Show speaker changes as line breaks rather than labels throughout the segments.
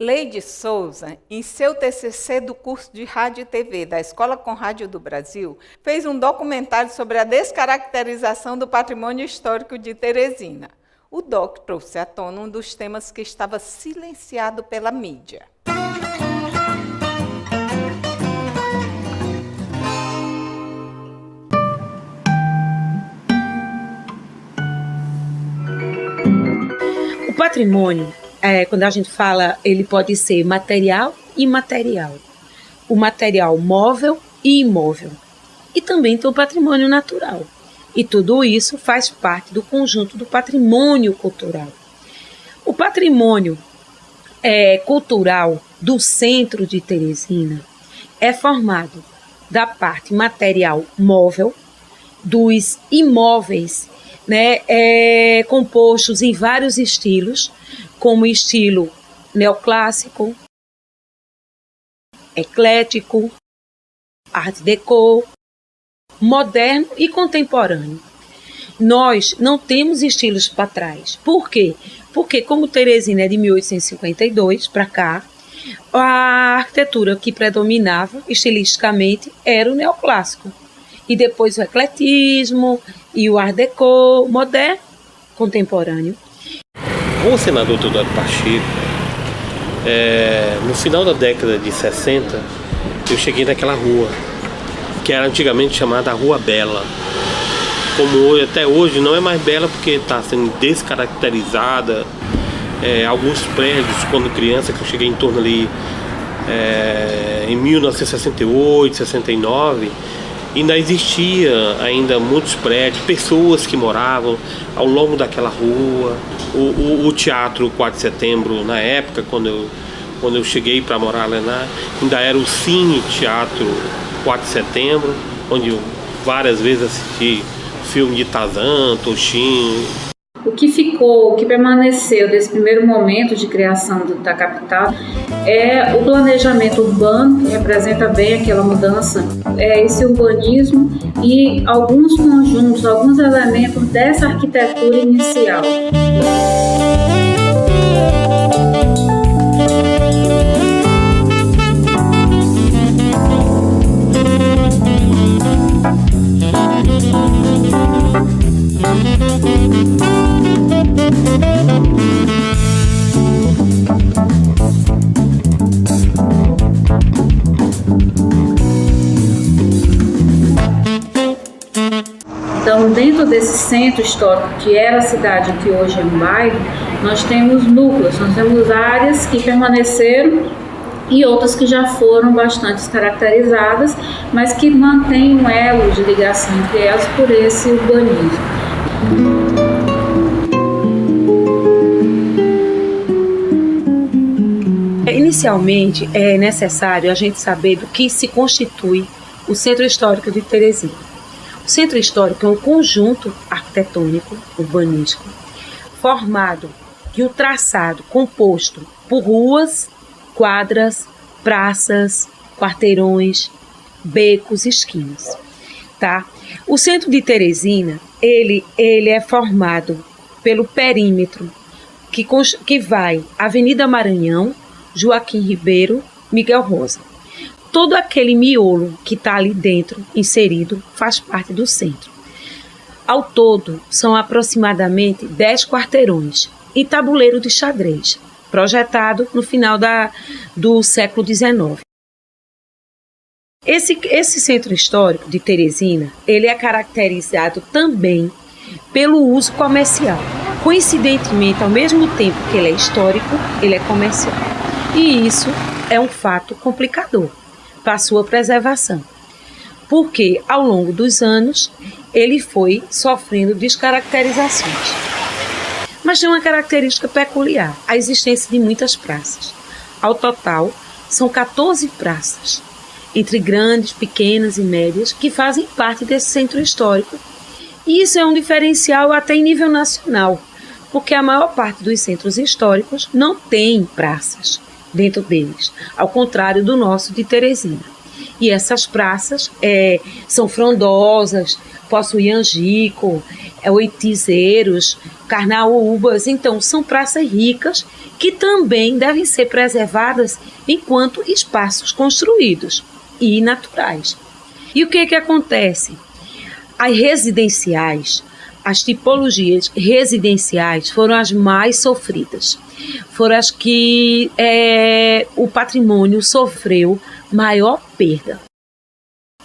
Leide Souza, em seu TCC do curso de Rádio e TV da Escola Com Rádio do Brasil, fez um documentário sobre a descaracterização do patrimônio histórico de Teresina. O doc trouxe à tona um dos temas que estava silenciado pela mídia.
O patrimônio, quando a gente fala, ele pode ser material e imaterial. O material móvel e imóvel. E também tem o patrimônio natural. E tudo isso faz parte do conjunto do patrimônio cultural. O patrimônio cultural do centro de Teresina é formado da parte material móvel, dos imóveis, compostos em vários estilos, como estilo neoclássico, eclético, art déco, moderno e contemporâneo. Nós não temos estilos para trás. Por quê? Porque como Teresina é de 1852 para cá, a arquitetura que predominava estilisticamente era o neoclássico. E depois o ecletismo e o art déco, moderno, contemporâneo.
Com o senador Teodoro Pacheco, no final da década de 60, eu cheguei naquela rua, que era antigamente chamada Rua Bela. Como até hoje não é mais bela porque está sendo descaracterizada. Alguns prédios, quando criança, que eu cheguei em torno ali em 1968, 69, ainda existia muitos prédios, pessoas que moravam ao longo daquela rua. O Teatro 4 de Setembro, na época, quando eu cheguei para morar lá, ainda era o Cine Teatro 4 de Setembro, onde eu várias vezes assisti filme de Tarzan, Toshinho.
O que ficou, o que permaneceu desse primeiro momento de criação da capital é o planejamento urbano, que representa bem aquela mudança, esse urbanismo e alguns conjuntos, alguns elementos dessa arquitetura inicial. Então, dentro desse centro histórico, que era a cidade, que hoje é um bairro, nós temos núcleos, nós temos áreas que permaneceram e outras que já foram bastante caracterizadas, mas que mantêm um elo de ligação entre elas por esse urbanismo.
Inicialmente, é necessário a gente saber do que se constitui o Centro Histórico de Teresina. O Centro Histórico é um conjunto arquitetônico, urbanístico, formado de um traçado composto por ruas, quadras, praças, quarteirões, becos, esquinas. Tá? O centro de Teresina, ele é formado pelo perímetro que vai Avenida Maranhão, Joaquim Ribeiro, Miguel Rosa. Todo aquele miolo que está ali dentro, inserido, faz parte do centro. Ao todo, são aproximadamente 10 quarteirões e tabuleiro de xadrez, projetado no final do século XIX. Esse centro histórico de Teresina, ele é caracterizado também pelo uso comercial. Coincidentemente, ao mesmo tempo que ele é histórico, ele é comercial. E isso é um fato complicador para a sua preservação, porque ao longo dos anos ele foi sofrendo descaracterizações. Mas tem uma característica peculiar, a existência de muitas praças. Ao total, são 14 praças, entre grandes, pequenas e médias, que fazem parte desse centro histórico. E isso é um diferencial até em nível nacional, porque a maior parte dos centros históricos não tem praças dentro deles, ao contrário do nosso de Teresina. E essas praças são frondosas, possuem angico, oitizeiros, carnaúbas. Então, são praças ricas que também devem ser preservadas enquanto espaços construídos e naturais. E o que acontece? As residenciais, as tipologias residenciais foram as mais sofridas. Foram as que o patrimônio sofreu maior perda.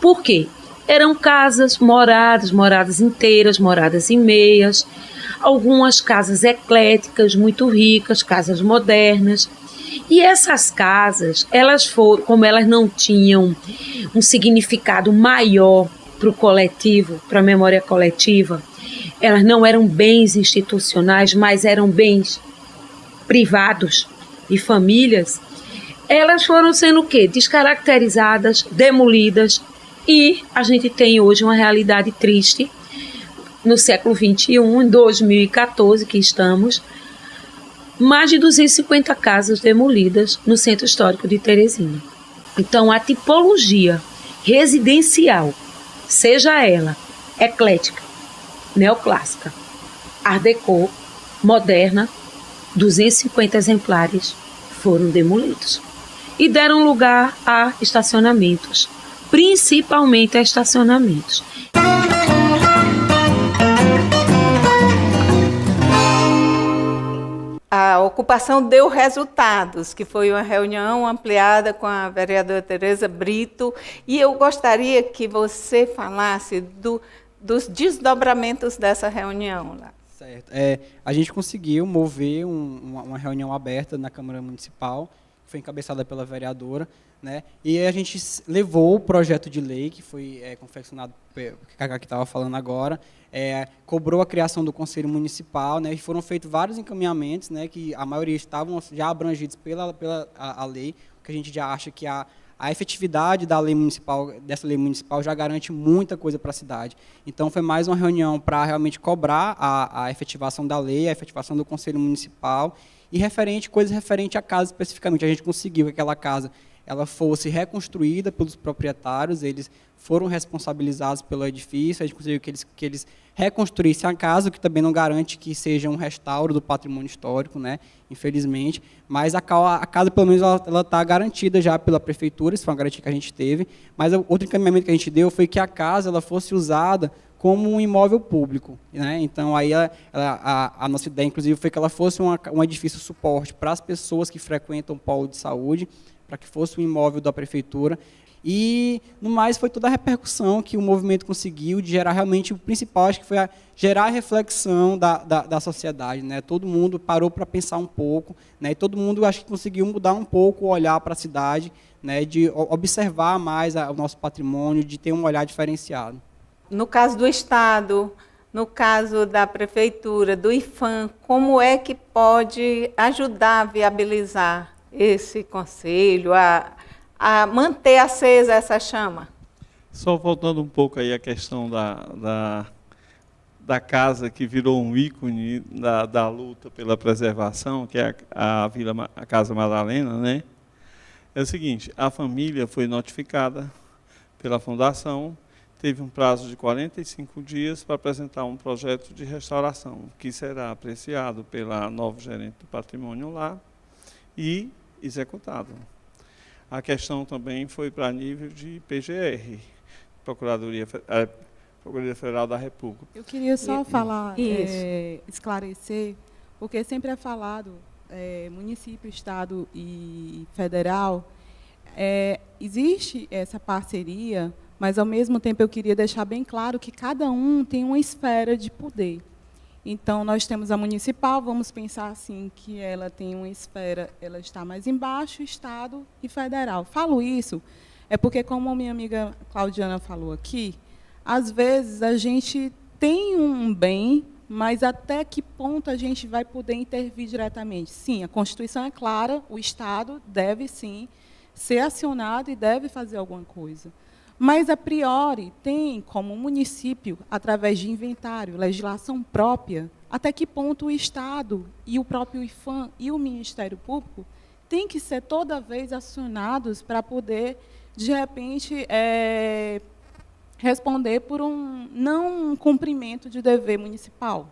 Por quê? Eram casas, moradas inteiras, moradas em meias, algumas casas ecléticas, muito ricas, casas modernas. E essas casas, elas foram, como elas não tinham um significado maior para o coletivo, para a memória coletiva, elas não eram bens institucionais, mas eram bens privados de famílias, elas foram sendo o quê? Descaracterizadas, demolidas, e a gente tem hoje uma realidade triste, no século XXI, em 2014 que estamos, mais de 250 casas demolidas no Centro Histórico de Teresina. Então, a tipologia residencial, seja ela eclética, neoclássica, art déco, moderna, 250 exemplares foram demolidos e deram lugar a estacionamentos, principalmente a estacionamentos.
A ocupação deu resultados, que foi uma reunião ampliada com a vereadora Tereza Brito, e eu gostaria que você falasse dos desdobramentos dessa reunião lá.
Certo. A gente conseguiu mover uma reunião aberta na Câmara Municipal, que foi encabeçada pela vereadora, né? E a gente levou o projeto de lei, que foi confeccionado, que a Cacá estava falando agora, cobrou a criação do Conselho Municipal, né? E foram feitos vários encaminhamentos, né? Que a maioria estavam já abrangidos pela lei, que a gente já acha que a efetividade da lei municipal, dessa lei municipal já garante muita coisa para a cidade. Então, foi mais uma reunião para realmente cobrar a efetivação da lei, a efetivação do Conselho Municipal e coisas referentes à casa especificamente. A gente conseguiu que aquela casa ela fosse reconstruída pelos proprietários, eles foram responsabilizados pelo edifício, a gente conseguiu que eles reconstruíssem a casa, o que também não garante que seja um restauro do patrimônio histórico, né, infelizmente, mas a casa, pelo menos, ela está garantida já pela prefeitura, isso foi uma garantia que a gente teve, mas outro encaminhamento que a gente deu foi que a casa ela fosse usada como um imóvel público, né? Então, aí a nossa ideia, inclusive, foi que ela fosse um edifício suporte para as pessoas que frequentam o polo de saúde, para que fosse um imóvel da prefeitura. E, no mais, foi toda a repercussão que o movimento conseguiu de gerar realmente o principal, acho que foi gerar a reflexão da sociedade, né? Todo mundo parou para pensar um pouco, né? E todo mundo, acho que conseguiu mudar um pouco o olhar para a cidade, né? De observar mais o nosso patrimônio, de ter um olhar diferenciado.
No caso do Estado, no caso da Prefeitura, do IFAM, como é que pode ajudar a viabilizar esse conselho, a manter acesa essa chama?
Só voltando um pouco aí a questão da casa que virou um ícone da luta pela preservação, que é a Casa Madalena, né? É o seguinte, a família foi notificada pela fundação, teve um prazo de 45 dias para apresentar um projeto de restauração, que será apreciado pela nova gerente do patrimônio lá e executado. A questão também foi para nível de PGR, Procuradoria Federal da República.
Eu queria só falar, esclarecer, porque sempre é falado, município, estado e federal, existe essa parceria, mas, ao mesmo tempo, eu queria deixar bem claro que cada um tem uma esfera de poder. Então, nós temos a municipal, vamos pensar assim, que ela tem uma esfera, ela está mais embaixo, Estado e federal. Falo isso, porque, como a minha amiga Claudiana falou aqui, às vezes a gente tem um bem, mas até que ponto a gente vai poder intervir diretamente? Sim, a Constituição é clara, o Estado deve, sim, ser acionado e deve fazer alguma coisa. Mas, a priori, tem como município, através de inventário, legislação própria, até que ponto o Estado e o próprio IFAM e o Ministério Público têm que ser toda vez acionados para poder, de repente, responder por um não cumprimento de dever municipal.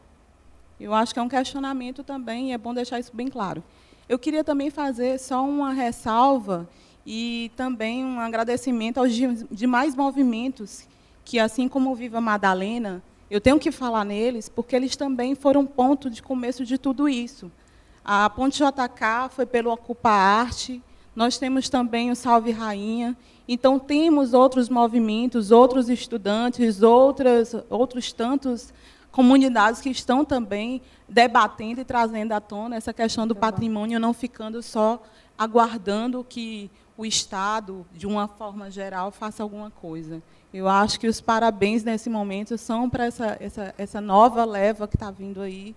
Eu acho que é um questionamento também, e é bom deixar isso bem claro. Eu queria também fazer só uma ressalva e também um agradecimento aos demais movimentos que, assim como o Viva Madalena, eu tenho que falar neles, porque eles também foram ponto de começo de tudo isso. A Ponte JK foi pelo Ocupa Arte, nós temos também o Salve Rainha, então temos outros movimentos, outros estudantes, outros tantos comunidades que estão também debatendo e trazendo à tona essa questão do patrimônio, não ficando só aguardando que o Estado, de uma forma geral, faça alguma coisa. Eu acho que os parabéns nesse momento são para essa nova leva que está vindo aí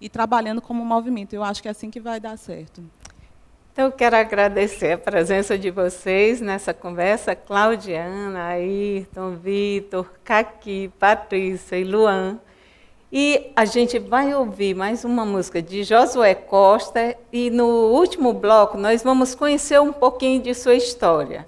e trabalhando como movimento. Eu acho que é assim que vai dar certo.
Então, eu quero agradecer a presença de vocês nessa conversa, Claudiana, Ayrton, Vitor, Caqui, Patrícia e Luan. E a gente vai ouvir mais uma música de Josué Costa e, no último bloco, nós vamos conhecer um pouquinho de sua história.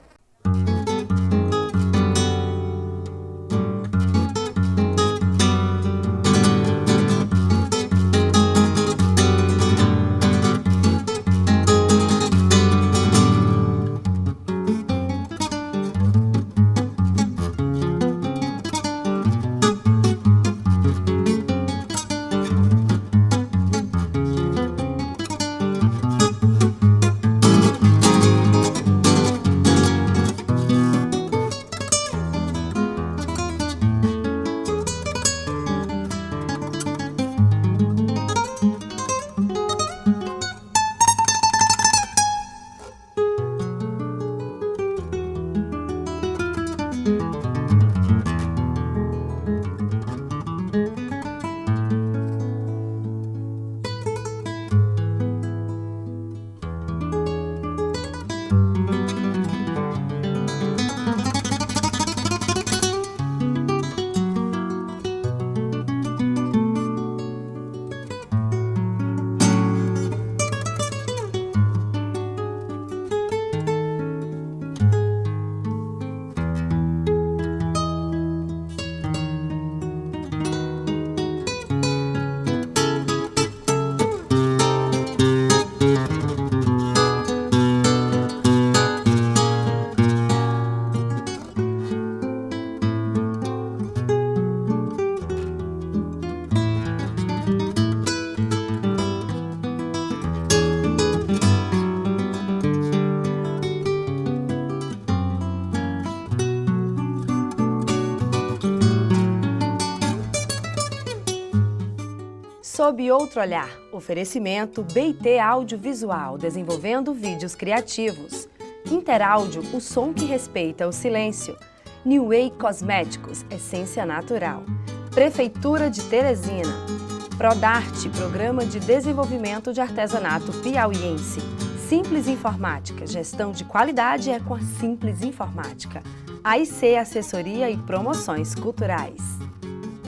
Sob outro olhar, oferecimento BIT Audiovisual, desenvolvendo vídeos criativos. Interáudio, o som que respeita o silêncio. New Way Cosméticos, essência natural. Prefeitura de Teresina. Prodarte, Programa de Desenvolvimento de Artesanato Piauiense. Simples Informática, gestão de qualidade é com a Simples Informática. AIC Assessoria e Promoções Culturais.